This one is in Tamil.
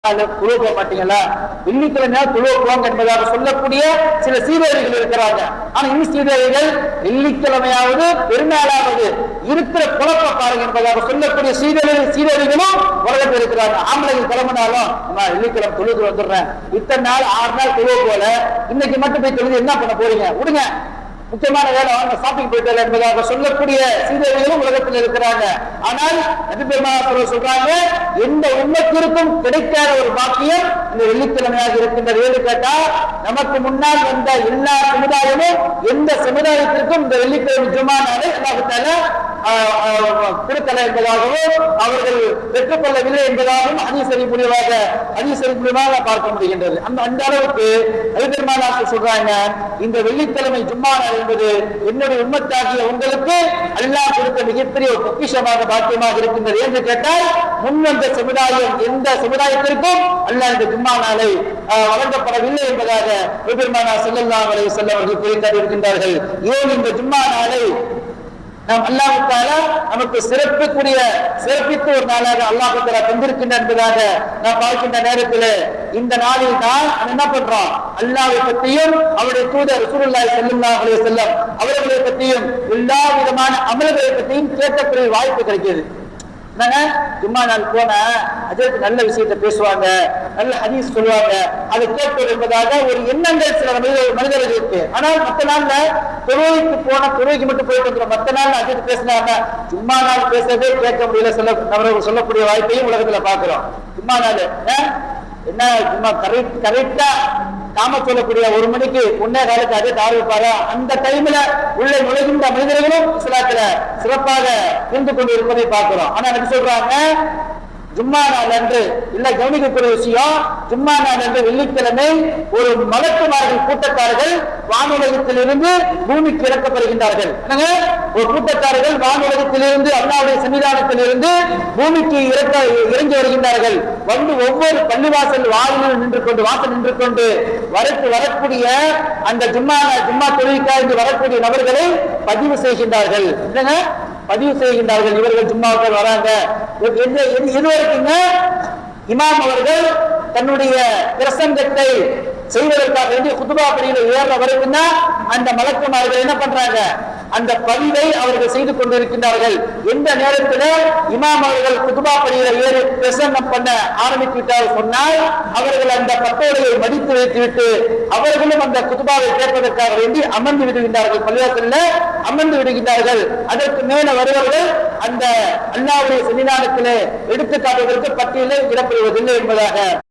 துழுவ மாட்டீங்களா, வெள்ளிக்கிழமையா துழுவுவாங்க என்பதாக சொல்லக்கூடிய சில சீரழிகள் இருக்கிறாங்க. ஆனா இன்னும் சீரழிகள் வெள்ளிக்கிழமையாவது பெருநாளாவது இருக்கிற குழப்ப பாருங்க என்பதாக சொல்லக்கூடிய சீரழிகளும் உலகத்தில் இருக்கிறாங்க. ஆம்பளைகள் கிளம்பினாலும் வெள்ளிக்கிழமை தொழுது வந்துடுறேன், இத்தனை நாள் 6 நாள் தொழுவ போல இன்னைக்கு மட்டும் போய் தொழுது என்ன பண்ண போறீங்க, விடுங்க, முக்கியமான வேலை அவங்க ஷாப்பிங் போயிட்டு என்பதாக சொல்லக்கூடிய சீதைகளும் உலகத்தில் இருக்கிறாங்க. ஆனால் நபி பெருமானார் சொல்றாங்க, எந்த உம்மத்திற்கும் கிடைக்காத ஒரு பாக்கியம் இந்த வெள்ளிக்கிழமையாக இருக்கின்றது. ஏன்னு கேட்டா, நமக்கு முன்னால் வந்த எல்லா சமுதாயமும் எந்த சமுதாயத்திற்கும் இந்த வெள்ளிக்கிழமை ஜும்மா நாளை கொடுக்கல என்பதாகவும் அவர்கள் பெற்றுக்கொள்ளவில்லை என்பதாகவும் ஹதீஸ் மூலியமாக பார்க்க முடிகின்றது. அந்த அளவுக்கு நபி பெருமானார் சொல்றாங்க, இந்த வெள்ளிக்கிழமை ஜும்மா நாள் என்பது என்னுடைய உம்மத்தாகிய உங்களுக்கு அல்லாஹ் கொடுத்த மிகப்பெரிய ஒரு பொக்கிஷமாக பாக்கியமாக இருக்கின்றது. என்று கேட்டால், முன்வந்த சமுதாயம் எந்த சமுதாயத்திற்கும் அல்லாஹ் இந்த ஜும்மா நாளை வழங்கப்படவில்லை என்பதாக பெருமானார் ஸல்லல்லாஹு அலைஹி வஸல்லம் அவர்கள் குறிப்பிட்டு இருக்கின்றார்கள். ஏன் இந்த ஜும்மா நாளை நாம் அல்லாஹ் தஆலா நமக்கு சிறப்பித்த ஒரு நாளாக அல்லாஹ் தஆலா தந்திருக்கின்றார் என்பதாக நாம் பார்க்கின்ற நேரத்தில் இந்த நாளில் தான் என்ன பண்றோம், அல்லாஹ்வை பற்றியும் அவருடைய தூதர் ரசூலுல்லாஹி ஸல்லல்லாஹு அலைஹி வஸல்லம் அவர்களை பற்றியும் எல்லா விதமான அமல்களை பற்றியும் கேட்கக்கூடிய வாய்ப்பு கிடைக்கிறது. ஜும்மா நாள் போன அதற்கு நல்ல விஷயத்தை பேசுவாங்க, நல்ல ஹதீஸ் சொல்லுவாங்க, அதை கேட்பது என்பதாக ஒரு எண்ணங்கள் சில மனிதர்களுக்கு. ஆனால் மற்ற நாள்ல தொழுகைக்கு மட்டும் போயிட்டு வந்துடும். மற்ற நாள் அதற்கு பேசினாங்க, ஜும்மா நாள் பேசுறதே கேட்க முடியல சொல்லக்கூடிய வாய்ப்பையும் உலகத்துல பாக்குறோம். ஜும்மா நாள் என்ன சும்மா கரெக்டா காம சொல்லக்கூடிய 1 மணிக்கு 1:15 காலத்து அதே ஆரம்பிப்பாரா, அந்த டைம்ல உள்ள நுழைகின்ற மனிதர்களும் இஸ்லாத்துல சிறப்பாக இருந்து கொண்டு இருப்பதை பார்க்கிறோம். ஆனா என்ன சொல்றாங்க, ஜும்மா நாள் அன்று இல்ல கவனிக்கக்கூடிய விஷயம், ஜும்மா நாள் அன்று வெள்ளிக்கிழமை ஒரு மலக்குமார்கள் கூட்டத்தார்கள் வானுலகத்திலிருந்து பூமிக்கு இறக்கப்படுகின்றார்கள். ஒரு கூட்டத்தார்கள் வானுலகத்திலிருந்து அல்லாஹ்வுடைய சன்னிதானத்திலிருந்து பூமிக்கு இறங்கி வருகின்றார்கள். வந்து ஒவ்வொரு பள்ளிவாசல் வாசல் நின்று கொண்டு வரக்கூடிய அந்த ஜும்மா தொழுகைக்காக வரக்கூடிய நபர்களை பதிவு செய்கின்றார்கள். இவர்கள் ஜும்மாவுக்கு வராங்க. இதுவரைக்கும் இமாம் அவர்கள் தன்னுடைய பிரசங்கத்தை செய்வதற்காக வேண்டிய குதுபா படியில ஏற வரைக்கும் தான் அந்த மலக்குமார்கள் என்ன பண்றாங்க, அந்த பதிவை அவர்கள் செய்து கொண்டிருக்கின்றார்கள். எந்த நேரத்தில் இமாம் அவர்கள் குதுபா படியில ஏறி பிரசங்கம் பண்ண ஆரம்பித்து விட்டார் சொன்னால், அவர்கள் அந்த பட்டோலையை மடித்து வைத்துவிட்டு அவர்களும் அந்த குதுபாவை கேட்பதற்காக வேண்டி அமர்ந்து விடுகின்றார்கள், பள்ளிவாசல்ல அமர்ந்து விடுகின்றார்கள். அதற்கு மேல வருவர்கள் அந்த அல்லாஹ்வுடைய சன்னிதானத்திலே எடுத்துக்காட்டுவதற்கு பட்டியலில் இடப்படுவதில்லை என்பதாக